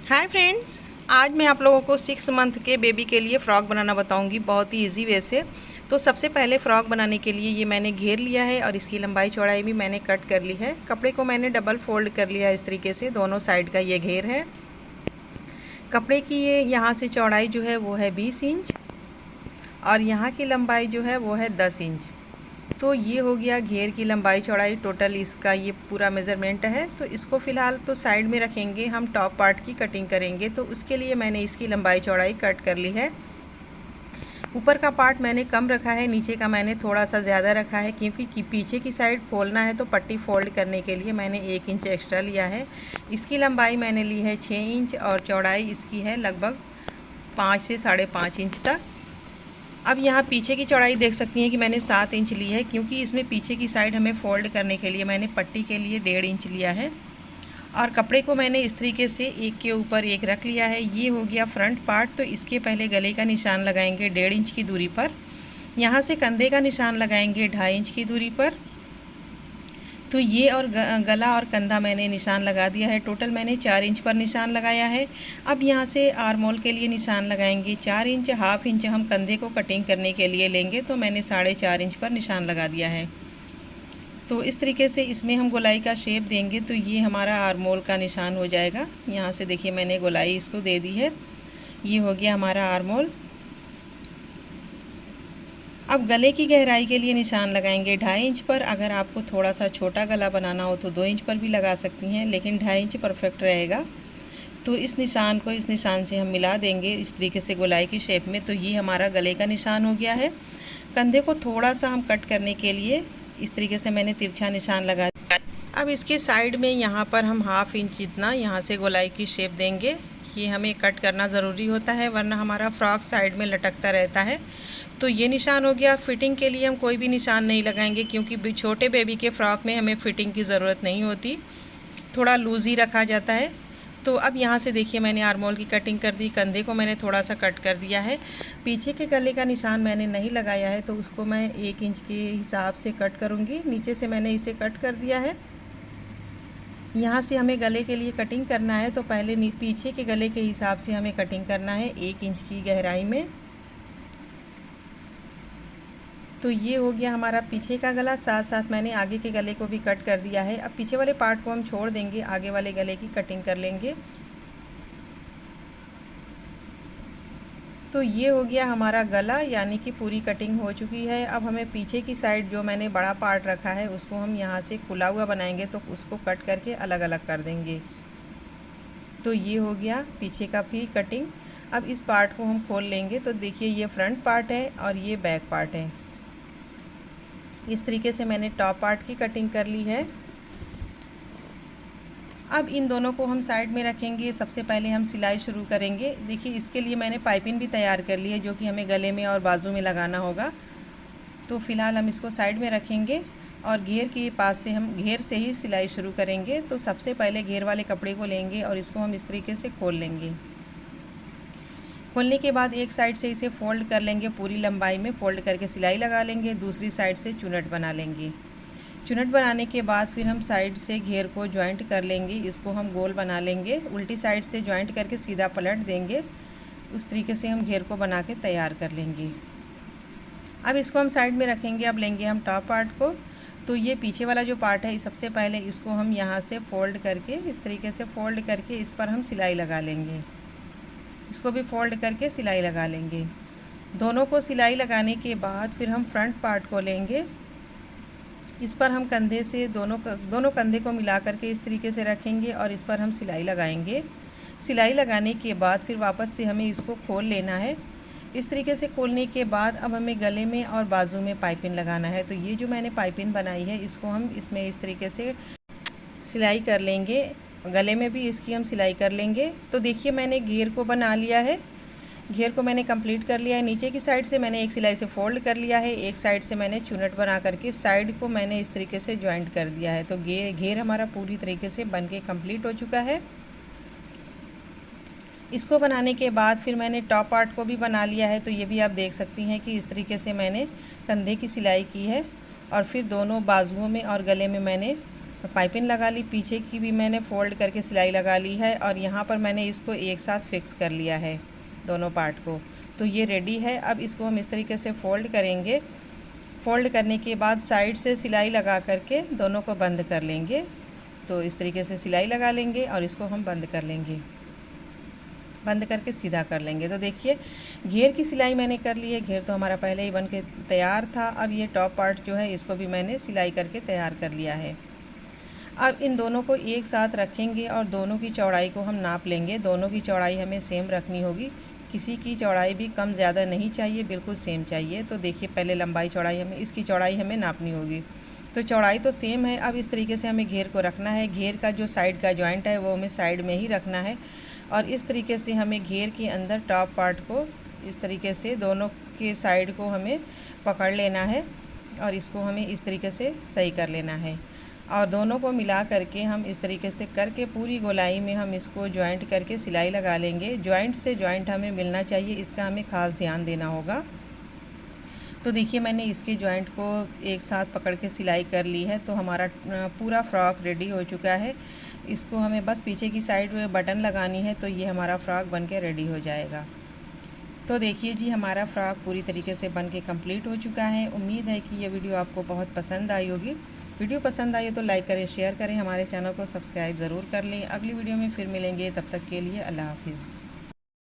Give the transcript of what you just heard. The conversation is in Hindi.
हाय फ्रेंड्स, आज मैं आप लोगों को 6 मंथ के बेबी के लिए फ़्रॉक बनाना बताऊंगी बहुत ही इजी वे से। तो सबसे पहले फ़्रॉक बनाने के लिए ये मैंने घेर लिया है और इसकी लंबाई चौड़ाई भी मैंने कट कर ली है। कपड़े को मैंने डबल फोल्ड कर लिया है इस तरीके से, दोनों साइड का ये घेर है। कपड़े की ये यहाँ से चौड़ाई जो है वो है 20 इंच और यहाँ की लंबाई जो है वो है 10 इंच। तो ये हो गया घेर की लंबाई चौड़ाई, टोटल इसका ये पूरा मेज़रमेंट है। तो इसको फ़िलहाल तो साइड में रखेंगे, हम टॉप पार्ट की कटिंग करेंगे। तो उसके लिए मैंने इसकी लंबाई चौड़ाई कट कर ली है। ऊपर का पार्ट मैंने कम रखा है, नीचे का मैंने थोड़ा सा ज़्यादा रखा है, क्योंकि पीछे की साइड खोलना है तो पट्टी फोल्ड करने के लिए मैंने 1 इंच एक्स्ट्रा लिया है। इसकी लंबाई मैंने ली है 6 इंच और चौड़ाई इसकी है लगभग 5 से 5.5 इंच तक। अब यहाँ पीछे की चौड़ाई देख सकती हैं कि मैंने 7 इंच ली है, क्योंकि इसमें पीछे की साइड हमें फ़ोल्ड करने के लिए मैंने पट्टी के लिए 1.5 इंच लिया है। और कपड़े को मैंने इस तरीके से एक के ऊपर एक रख लिया है। ये हो गया फ्रंट पार्ट। तो इसके पहले गले का निशान लगाएंगे 1.5 इंच की दूरी पर। यहाँ से कंधे का निशान लगाएंगे 2.5 इंच की दूरी पर। तो ये और गला और कंधा मैंने निशान लगा दिया है। टोटल मैंने 4 इंच पर निशान लगाया है। अब यहाँ से आर्म होल के लिए निशान लगाएंगे 4 इंच। हाफ इंच हम कंधे को कटिंग करने के लिए लेंगे, तो मैंने 4.5 इंच पर निशान लगा दिया है। तो इस तरीके से इसमें हम गोलाई का शेप देंगे। तो ये हमारा आर्म होल का निशान हो जाएगा। यहाँ से देखिए मैंने गोलाई इसको दे दी है। ये हो गया हमारा आर्म होल। अब गले की गहराई के लिए निशान लगाएंगे 2.5 इंच पर। अगर आपको थोड़ा सा छोटा गला बनाना हो तो 2 इंच पर भी लगा सकती हैं, लेकिन 2.5 इंच परफेक्ट रहेगा। तो इस निशान को इस निशान से हम मिला देंगे इस तरीके से गोलाई की शेप में। तो ये हमारा गले का निशान हो गया है। कंधे को थोड़ा सा हम कट करने के लिए इस तरीके से मैंने तिरछा निशान लगा दिया। अब इसके साइड में यहाँ पर हम 1/2 इंच जितना यहाँ से गोलाई की शेप देंगे। ये हमें कट करना ज़रूरी होता है, वरना हमारा फ्रॉक साइड में लटकता रहता है। तो ये निशान हो गया। फिटिंग के लिए हम कोई भी निशान नहीं लगाएंगे, क्योंकि छोटे बेबी के फ़्रॉक में हमें फ़िटिंग की ज़रूरत नहीं होती, थोड़ा लूज़ ही रखा जाता है। तो अब यहाँ से देखिए मैंने आर्म होल की कटिंग कर दी। कंधे को मैंने थोड़ा सा कट कर दिया है। पीछे के गले का निशान मैंने नहीं लगाया है, तो उसको मैं 1 इंच के हिसाब से कट करूँगी। नीचे से मैंने इसे कट कर दिया है। यहाँ से हमें गले के लिए कटिंग करना है, तो पहले पीछे के गले के हिसाब से हमें कटिंग करना है 1 इंच की गहराई में। तो ये हो गया हमारा पीछे का गला। साथ साथ मैंने आगे के गले को भी कट कर दिया है। अब पीछे वाले पार्ट को हम छोड़ देंगे, आगे वाले गले की कटिंग कर लेंगे। तो ये हो गया हमारा गला, यानी कि पूरी कटिंग हो चुकी है। अब हमें पीछे की साइड जो मैंने बड़ा पार्ट रखा है उसको हम यहाँ से खुला हुआ बनाएंगे, तो उसको कट करके अलग अलग कर देंगे। तो ये हो गया पीछे का भी कटिंग। अब इस पार्ट को हम खोल लेंगे। तो देखिए ये फ्रंट पार्ट है और ये बैक पार्ट है। इस तरीके से मैंने टॉप पार्ट की कटिंग कर ली है। अब इन दोनों को हम साइड में रखेंगे। सबसे पहले हम सिलाई शुरू करेंगे। देखिए इसके लिए मैंने पाइपिंग भी तैयार कर ली है, जो कि हमें गले में और बाजू में लगाना होगा। तो फ़िलहाल हम इसको साइड में रखेंगे और घेर के पास से हम घेर से ही सिलाई शुरू करेंगे। तो सबसे पहले घेर वाले कपड़े को लेंगे और इसको हम इस तरीके से खोल लेंगे। खोलने के बाद एक साइड से इसे फ़ोल्ड कर लेंगे, पूरी लंबाई में फ़ोल्ड करके सिलाई लगा लेंगे। दूसरी साइड से चुनट बना लेंगे। चुनट बनाने के बाद फिर हम साइड से घेर को जॉइंट कर लेंगे। इसको हम गोल बना लेंगे। उल्टी साइड से जॉइंट करके सीधा पलट देंगे। उस तरीके से हम घेर को बना के तैयार कर लेंगे। अब इसको हम साइड में रखेंगे। अब लेंगे हम टॉप पार्ट को। तो ये पीछे वाला जो पार्ट है, सबसे पहले इसको हम यहाँ से फ़ोल्ड करके इस तरीके से फ़ोल्ड करके इस पर हम सिलाई लगा लेंगे। इसको भी फ़ोल्ड करके सिलाई लगा लेंगे। दोनों को सिलाई लगाने के बाद फिर हम फ्रंट पार्ट को लेंगे। इस पर हम कंधे से दोनों कंधे को मिला करके इस तरीके से रखेंगे और इस पर हम सिलाई लगाएंगे। सिलाई लगाने के बाद फिर वापस से हमें इसको खोल लेना है। इस तरीके से खोलने के बाद अब हमें गले में और बाजू में पाइपिंग लगाना है। तो ये जो मैंने पाइपिंग बनाई है, इसको हम इसमें इस तरीके से सिलाई कर लेंगे। गले में भी इसकी हम सिलाई कर लेंगे। तो देखिए मैंने घेर को बना लिया है। घेर को मैंने कंप्लीट कर लिया है। नीचे की साइड से मैंने एक सिलाई से फ़ोल्ड कर लिया है। एक साइड से मैंने चुनट बना करके साइड को मैंने इस तरीके से जॉइंट कर दिया है। तो घेर हमारा पूरी तरीके से बन के कंप्लीट हो चुका है। इसको बनाने के बाद फिर मैंने टॉप पार्ट को भी बना लिया है। तो ये भी आप देख सकती हैं कि इस तरीके से मैंने कंधे की सिलाई की है और फिर दोनों बाजुओं में और गले में मैंने पाइपिंग लगा ली, पीछे की भी मैंने फ़ोल्ड करके सिलाई लगा ली है और यहाँ पर मैंने इसको एक साथ फिक्स कर लिया है दोनों पार्ट को। तो ये रेडी है। अब इसको हम इस तरीके से फ़ोल्ड करेंगे। फ़ोल्ड करने के बाद साइड से सिलाई लगा करके दोनों को बंद कर लेंगे। तो इस तरीके से सिलाई लगा लेंगे और इसको हम बंद कर लेंगे, बंद करके सीधा कर लेंगे। तो देखिए घेर की सिलाई मैंने कर ली है। घेर तो हमारा पहले ही बन के तैयार था। अब ये टॉप पार्ट जो है इसको भी मैंने सिलाई करके तैयार कर लिया है। अब इन दोनों को एक साथ रखेंगे और दोनों की चौड़ाई को हम नाप लेंगे। दोनों की चौड़ाई हमें सेम रखनी होगी, किसी की चौड़ाई भी कम ज़्यादा नहीं चाहिए, बिल्कुल सेम चाहिए। तो देखिए पहले लंबाई चौड़ाई हमें इसकी चौड़ाई हमें नापनी होगी। तो चौड़ाई तो सेम है। अब इस तरीके से हमें घेर को रखना है। घेर का जो साइड का जॉइंट है वो हमें साइड में ही रखना है और इस तरीके से हमें घेर के अंदर टॉप पार्ट को इस तरीके से दोनों के साइड को हमें पकड़ लेना है और इसको हमें इस तरीके से सही कर लेना है और दोनों को मिला करके हम इस तरीके से करके पूरी गोलाई में हम इसको जॉइंट करके सिलाई लगा लेंगे। जॉइंट से जॉइंट हमें मिलना चाहिए, इसका हमें ख़ास ध्यान देना होगा। तो देखिए मैंने इसके जॉइंट को एक साथ पकड़ के सिलाई कर ली है। तो हमारा पूरा फ्रॉक रेडी हो चुका है। इसको हमें बस पीछे की साइड में बटन लगानी है तो ये हमारा फ्रॉक बन के रेडी हो जाएगा। तो देखिए जी हमारा फ्रॉक पूरी तरीके से बन के कम्प्लीट हो चुका है। उम्मीद है कि ये वीडियो आपको बहुत पसंद आई होगी। वीडियो पसंद आई तो लाइक करें, शेयर करें, हमारे चैनल को सब्सक्राइब ज़रूर कर लें। अगली वीडियो में फिर मिलेंगे, तब तक के लिए अल्लाह हाफिज़।